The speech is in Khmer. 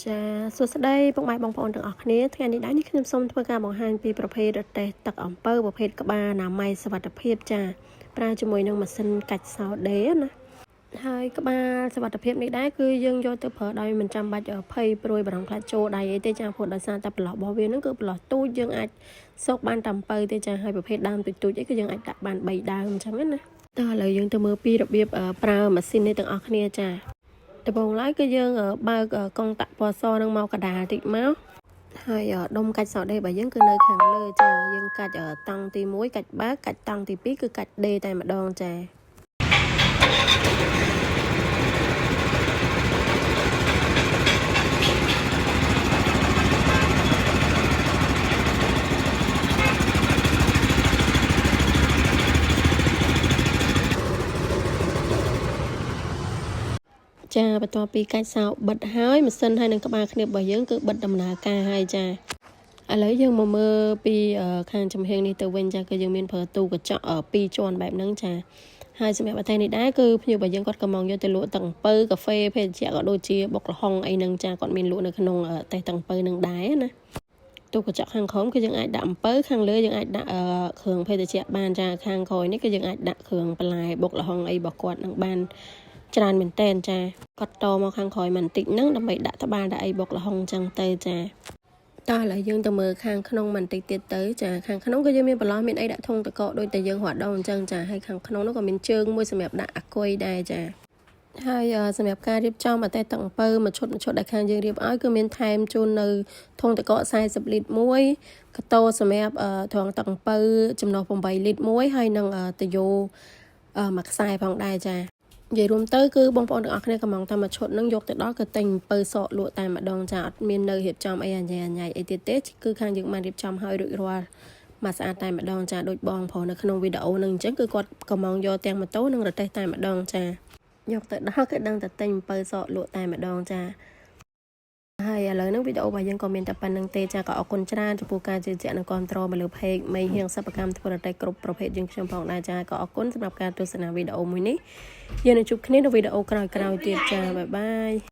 ចាសួស្តីពុកម៉ែបងប្អូនទាំងអស់គ្នាថ្ងៃនេះដែរនេះខ្ញុំសូមធ្វើការបង្ហាញពីប្រភេទរទេះទឹកអំពៅប្រភេទក្បាលអនាម័យសុវត្ថិភាពចាប្រើជាមួយនឹងម៉ាស៊ីនកាច់សោដេណាហើយក្បាលសុវត្ថិភាពនេះដែរគឺយើងយកទៅប្រើដោយមិនចាំបាច់ភ័យព្រួយបារម្ភខ្លាចចូលដៃអីទេចាព្រោះដោយសារតែប្រឡោះរបស់វាហ្នឹងគឺប្រឡោះទូចយើងអាចសោកបានតែអំពៅទេចាហើយប្រភេទដើមទូចអីគឺយើងអាចដាក់បាន3ដើមអញ្ចឹងណាតោះឥឡូវយើងទៅមើលពីរបៀបប្រើម៉ាស៊ីននេះទាំងអស់គ្នាចាដំបូងឡើយគឺយើងបើកកុងតាក់ពណ៌សនឹងមកកដាលតិចមកហើយដុំកាច់សដេរបស់យើងគឺនៅខាងលើចាយើងកាច់តង់ទី1កាច់បើកកាច់តង់ទី2គឺកាច់ដេតែម្ដងចាចាបន្ទាប់ពីកាច់សោបិទហើយម៉ាស៊ីនហើយនឹងក្បាលគ្នារបស់យើងគឺបិទដំណើរការហើយចាឥឡូវយើងមកមើលពីខាងចំហៀងនេះទៅវិញចាគឺយើងមានប្រើទូកញ្ចក់2ជាន់បែបហ្នឹងចាហើយសម្រាប់អត្ថនេះដែរគឺភ្ញៀវរបស់យើងគាត់កំងយកទៅលក់ទឹកអំពៅកាហ្វេភេសជ្ជៈក៏ដូចជាបុកល្ហុងអីហ្នឹងចាគាត់មានលក់នៅក្នុងតេះទឹកអំពៅនឹងដែរណាទូកញ្ចក់ខាងក្រោមគឺយើងអាចដាក់អំពៅខាងលើយើងអាចដាក់គ្រឿងភេសជ្ជៈបានចាខាងក្រោយនេះគឺយើងអាចដាក់គ្រឿងបន្លែបុកល្ហុងអីរបស់គាត់នឹងបានច្រើនមែនតែនចាគាត់តមកខាងក្រោយបន្តិចហ្នឹងដើម្បីដាក់ត្បាល់ដាក់អីបុកល្ហុងចឹងទៅចាតោះឥឡូវយើងទៅមើលខាងក្នុងបន្តិចទៀតទៅចាខាងក្នុងក៏យើងមានបន្លោះមានអីដាក់ធុងតកកដូចតែយើងរត់ដងអញ្ចឹងចាហើយខាងក្នុងនោះក៏មានជើងមួយសម្រាប់ដាក់អាគុយដែរចាហើយសម្រាប់ការរៀបចំអតេទឹកអំពៅមួយឈុតដែលខាងយើងរៀបឲ្យគឺមានថែមជូននៅធុងតកក40លីត្រមួយកាតូសម្រាប់ត្រង់ទឹកអំពៅចំណុះ8លីត្រមួយហើយនឹងតាយ៉ូមួយខ្សែផងដែរចានិយាយរួមទៅគឺបងប្អូនទាំងអស់គ្នាកំងតាមមួយឈុតនឹងយកទៅដល់គឺទិញអំពៅសក់លក់តែម្ដងចាអត់មាននៅរៀបចំអីអញ្ញៃអីទៀតទេគឺខាងយើងបានរៀបចំឲ្យរួចរាល់មកស្អាតតែម្ដងចាដូចបងប្រុសនៅក្នុងវីដេអូនឹងអញ្ចឹងគឺគាត់កំងយកទាំងម៉ូតូនិងរទេះតែម្ដងចាយកទៅដល់គឺដឹងតែទិញអំពៅសក់លក់តែម្ដងចាហើយឥឡូវហ្នឹងវីដេអូរបស់យើងក៏មានតែប៉ុណ្្នឹងទេចាក៏អរគុណច្រើនចំពោះការជឿជាក់និងគាំទ្រមកលើ page មេហៀងសិប្បកម្មធ្វើរទេះគ្រប់ប្រភេទយើងខ្ញុំផងដែរចាក៏អរគុណសម្រាប់ការទស្សនាវីដេអូមួយនេះយើងនឹងជួបគ្នានៅវីដេអូក្រោយៗទៀតចាបាយបាយ